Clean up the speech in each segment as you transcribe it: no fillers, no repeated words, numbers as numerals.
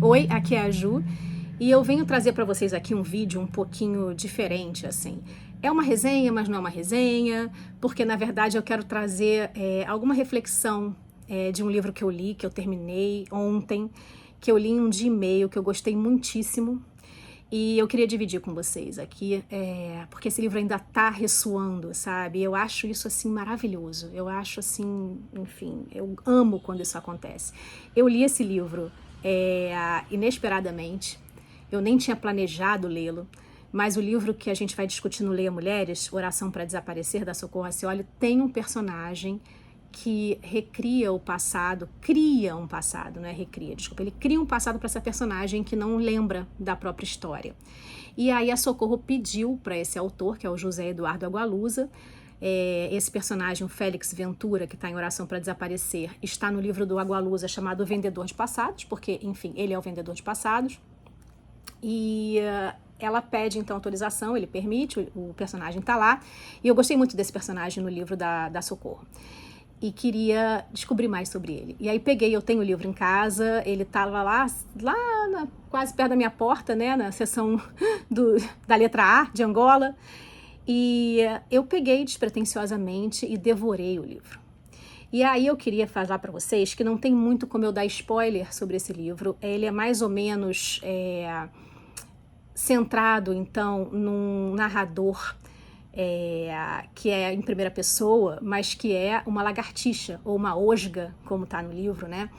Oi, aqui é a Ju e eu venho trazer para vocês aqui um vídeo um pouquinho diferente, assim. É uma resenha, mas não é uma resenha, porque na verdade eu quero trazer alguma reflexão de um livro que eu li, que eu terminei ontem, que eu li em um dia e meio, que eu gostei muitíssimo. E eu queria dividir com vocês aqui, porque esse livro ainda tá ressoando, sabe? Eu acho isso, assim, maravilhoso. Eu acho, assim, enfim, eu amo quando isso acontece. Eu li esse livro inesperadamente, eu nem tinha planejado lê-lo, mas o livro que a gente vai discutir no Leia Mulheres, Oração para Desaparecer, da Socorro Racioli, tem um personagem que recria o passado, cria um passado, não é recria, desculpa, ele cria um passado para essa personagem que não lembra da própria história. E aí a Socorro pediu para esse autor, que é o José Eduardo Agualusa, esse personagem, o Félix Ventura, que está em Oração para Desaparecer, está no livro do Agualusa chamado O Vendedor de Passados, porque, enfim, ele é o vendedor de passados, e ela pede então autorização, ele permite, o personagem está lá, e eu gostei muito desse personagem no livro da Socorro. E queria descobrir mais sobre ele. E aí eu tenho o livro em casa, ele estava lá quase perto da minha porta, né, na seção da letra A, de Angola, e eu peguei despretensiosamente e devorei o livro. E aí eu queria falar para vocês que não tem muito como eu dar spoiler sobre esse livro, ele é mais ou menos centrado, então, num narrador que é em primeira pessoa, mas que é uma lagartixa, ou uma osga, como está no livro, né?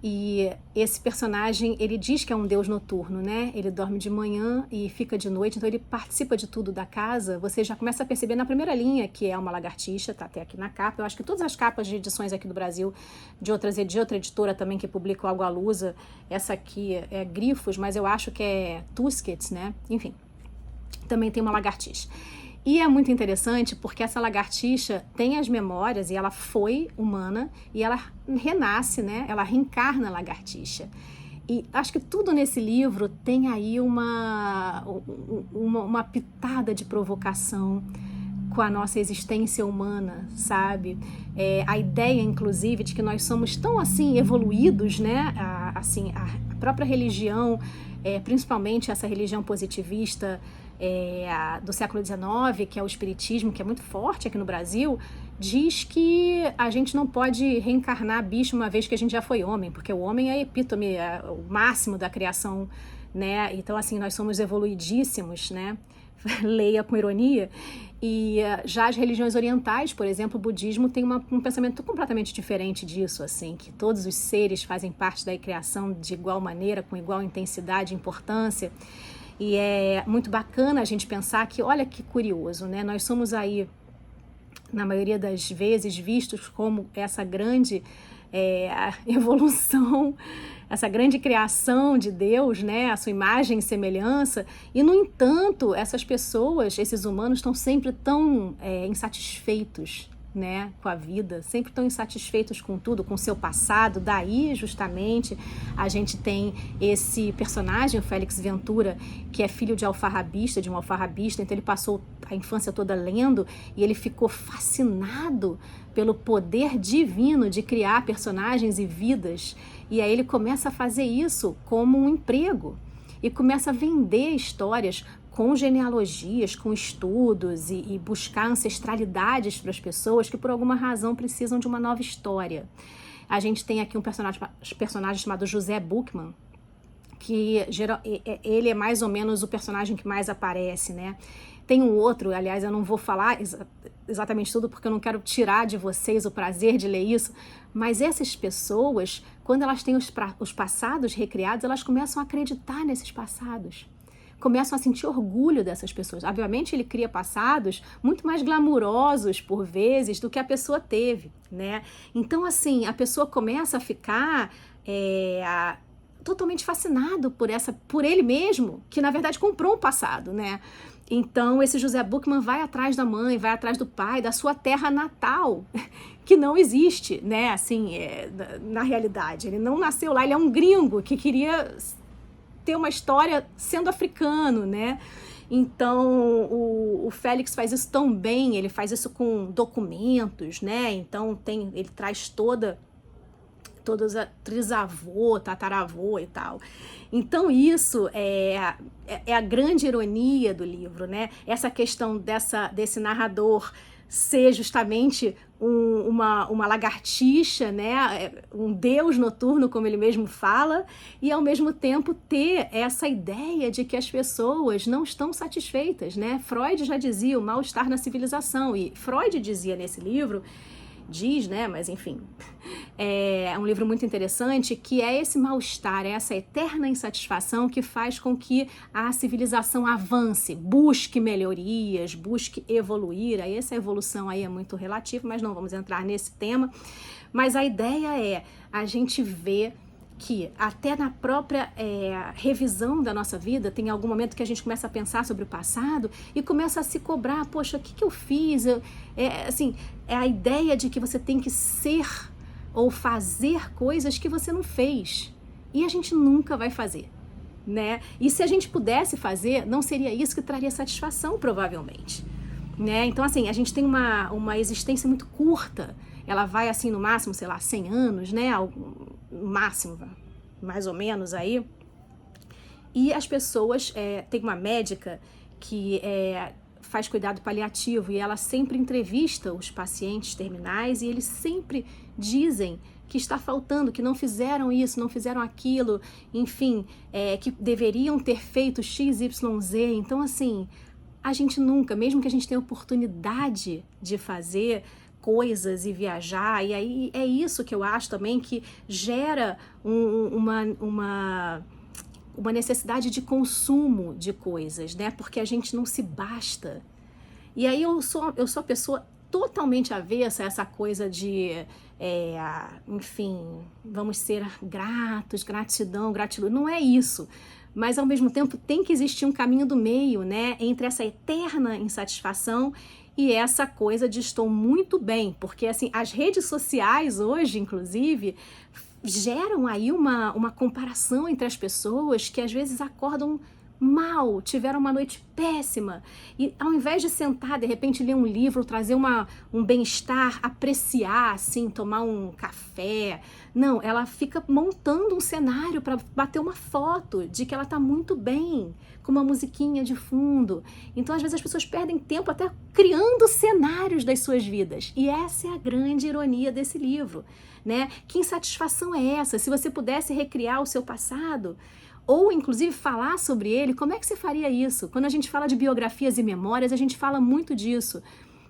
E esse personagem, ele diz que é um deus noturno, né? Ele dorme de manhã e fica de noite, então ele participa de tudo da casa. Você já começa a perceber na primeira linha que é uma lagartixa, tá até aqui na capa. Eu acho que todas as capas de edições aqui do Brasil, de outra editora também que publica o Agualusa, essa aqui é Grifos, mas eu acho que é Tusquets, né? Enfim, também tem uma lagartixa. E é muito interessante porque essa lagartixa tem as memórias e ela foi humana e ela renasce, né? Ela reencarna a lagartixa. E acho que tudo nesse livro tem aí uma pitada de provocação com a nossa existência humana, sabe? A ideia, inclusive, de que nós somos tão, assim, evoluídos, né? A própria religião, principalmente essa religião positivista do século XIX, que é o espiritismo, que é muito forte aqui no Brasil, diz que a gente não pode reencarnar bicho uma vez que a gente já foi homem, porque o homem é a epítome, é o máximo da criação, né? Então, assim, nós somos evoluidíssimos, né? Leia com ironia. E já as religiões orientais, por exemplo, o budismo tem um pensamento completamente diferente disso, assim, que todos os seres fazem parte da criação de igual maneira, com igual intensidade e importância. E é muito bacana a gente pensar que, olha que curioso, né? Nós somos aí, na maioria das vezes, vistos como essa grande evolução, essa grande criação de Deus, né? A sua imagem e semelhança. E, no entanto, essas pessoas, esses humanos, estão sempre tão insatisfeitos, né, com a vida, sempre estão insatisfeitos com tudo, com o seu passado. Daí, justamente, a gente tem esse personagem, o Félix Ventura, que é filho de alfarrabista, de um alfarrabista, então ele passou a infância toda lendo e ele ficou fascinado pelo poder divino de criar personagens e vidas, e aí ele começa a fazer isso como um emprego e começa a vender histórias com genealogias, com estudos e buscar ancestralidades para as pessoas que por alguma razão precisam de uma nova história. A gente tem aqui um personagem chamado José Buchmann, que ele é mais ou menos o personagem que mais aparece, né? Tem um outro, aliás, eu não vou falar exatamente tudo porque eu não quero tirar de vocês o prazer de ler isso, mas essas pessoas, quando elas têm os passados recriados, elas começam a acreditar nesses passados. Começam a sentir orgulho dessas pessoas. Obviamente, ele cria passados muito mais glamurosos, por vezes, do que a pessoa teve, né? Então, assim, a pessoa começa a ficar totalmente fascinado por ele mesmo, que, na verdade, comprou um passado, né? Então, esse José Buchmann vai atrás da mãe, vai atrás do pai, da sua terra natal, que não existe, né? Assim, na realidade. Ele não nasceu lá, ele é um gringo que queria ter uma história sendo africano, né? Então, o Félix faz isso tão bem, ele faz isso com documentos, né? Então, ele traz toda todos trisavô, tataravô e tal. Então isso é a grande ironia do livro, né? Essa questão desse narrador ser justamente uma lagartixa, né? Um deus noturno, como ele mesmo fala, e ao mesmo tempo ter essa ideia de que as pessoas não estão satisfeitas, né? Freud já dizia o mal-estar na civilização, e Freud dizia nesse livro, diz, né, mas enfim, é um livro muito interessante, que é esse mal-estar, é essa eterna insatisfação que faz com que a civilização avance, busque melhorias, busque evoluir. Aí essa evolução aí é muito relativa, mas não vamos entrar nesse tema. Mas a ideia é a gente ver que até na própria revisão da nossa vida, tem algum momento que a gente começa a pensar sobre o passado e começa a se cobrar, poxa, o que eu fiz? É a ideia de que você tem que ser ou fazer coisas que você não fez. E a gente nunca vai fazer, né? E se a gente pudesse fazer, não seria isso que traria satisfação, provavelmente, né? Então, assim, a gente tem uma existência muito curta. Ela vai, assim, no máximo, sei lá, 100 anos, né? Máximo, mais ou menos aí. E as pessoas, tem uma médica que faz cuidado paliativo e ela sempre entrevista os pacientes terminais e eles sempre dizem que está faltando, que não fizeram isso, não fizeram aquilo, enfim, que deveriam ter feito X, Y, Z. Então, assim, a gente nunca, mesmo que a gente tenha oportunidade de fazer coisas e viajar, e aí é isso que eu acho também que gera uma necessidade de consumo de coisas, né? Porque a gente não se basta. E aí eu sou a pessoa totalmente avessa a essa coisa de, enfim, vamos ser gratos, gratidão. Não é isso. Mas, ao mesmo tempo, tem que existir um caminho do meio, né? Entre essa eterna insatisfação e essa coisa de estou muito bem. Porque, assim, as redes sociais hoje, inclusive, geram aí uma comparação entre as pessoas que às vezes acordam mal, tiveram uma noite péssima e ao invés de sentar, de repente ler um livro, trazer um bem-estar, apreciar, assim, tomar um café, não, ela fica montando um cenário para bater uma foto de que ela tá muito bem, com uma musiquinha de fundo. Então às vezes as pessoas perdem tempo até criando cenários das suas vidas, e essa é a grande ironia desse livro, né? Que insatisfação é essa? Se você pudesse recriar o seu passado, ou inclusive falar sobre ele, como é que você faria isso? Quando a gente fala de biografias e memórias, a gente fala muito disso.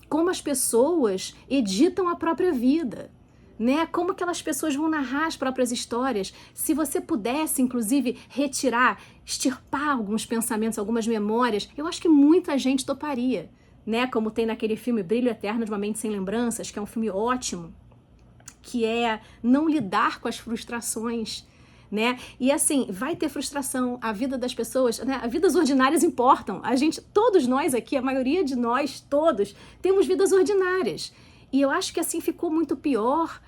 Como as pessoas editam a própria vida, né? Como aquelas pessoas vão narrar as próprias histórias. Se você pudesse, inclusive, retirar, extirpar alguns pensamentos, algumas memórias, eu acho que muita gente toparia, né? Como tem naquele filme Brilho Eterno de uma Mente Sem Lembranças, que é um filme ótimo, que é não lidar com as frustrações, né? E assim, vai ter frustração, a vida das pessoas, né? As vidas ordinárias importam. A gente, todos nós aqui, a maioria de nós, todos, temos vidas ordinárias. E eu acho que assim ficou muito pior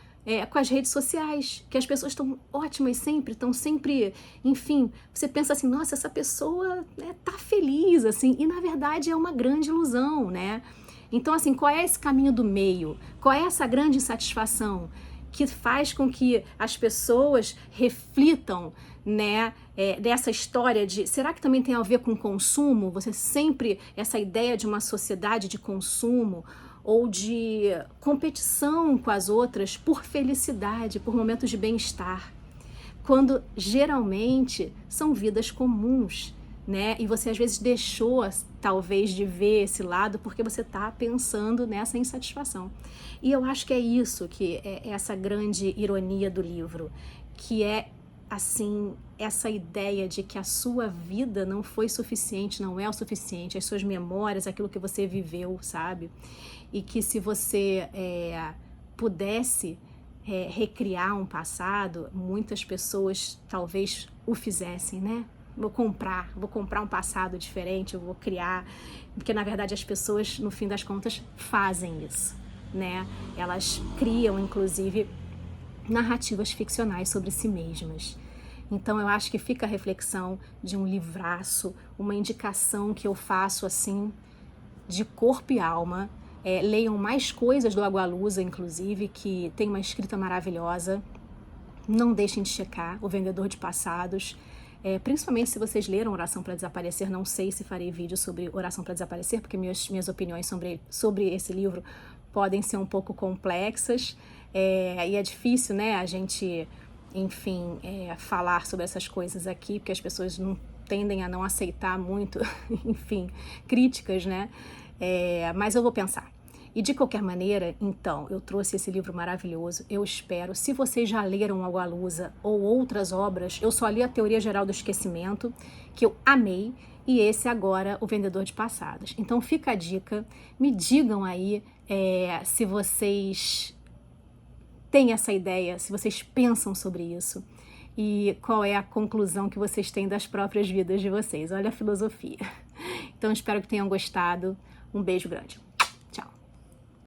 com as redes sociais, que as pessoas estão ótimas sempre, estão sempre, enfim, você pensa assim, nossa, essa pessoa, né, tá feliz, assim, e na verdade é uma grande ilusão, né? Então, assim, qual é esse caminho do meio? Qual é essa grande insatisfação que faz com que as pessoas reflitam, né, dessa história de, será que também tem a ver com consumo? Você sempre, essa ideia de uma sociedade de consumo ou de competição com as outras por felicidade, por momentos de bem-estar, quando geralmente são vidas comuns, né? E você às vezes deixou, talvez, de ver esse lado porque você está pensando nessa insatisfação. E eu acho que é isso que é essa grande ironia do livro, que é, assim, essa ideia de que a sua vida não foi suficiente, não é o suficiente, as suas memórias, aquilo que você viveu, sabe? E que se você pudesse recriar um passado, muitas pessoas talvez o fizessem, né? Vou comprar um passado diferente, eu vou criar, porque na verdade as pessoas, no fim das contas, fazem isso, né? Elas criam, inclusive, narrativas ficcionais sobre si mesmas. Então eu acho que fica a reflexão de um livraço, uma indicação que eu faço assim, de corpo e alma. Leiam mais coisas do Agualusa, inclusive, que tem uma escrita maravilhosa. Não deixem de checar O Vendedor de Passados, principalmente se vocês leram Oração para Desaparecer. Não sei se farei vídeo sobre Oração para Desaparecer, porque minhas opiniões sobre esse livro podem ser um pouco complexas, e é difícil, né, a gente, enfim, falar sobre essas coisas aqui, porque as pessoas não tendem a não aceitar muito, enfim, críticas, né, mas eu vou pensar. E de qualquer maneira, então, eu trouxe esse livro maravilhoso. Eu espero, se vocês já leram Água Lusa ou outras obras, eu só li a Teoria Geral do Esquecimento, que eu amei, e esse agora, O Vendedor de Passados. Então fica a dica, me digam aí se vocês têm essa ideia, se vocês pensam sobre isso, e qual é a conclusão que vocês têm das próprias vidas de vocês. Olha a filosofia. Então espero que tenham gostado. Um beijo grande.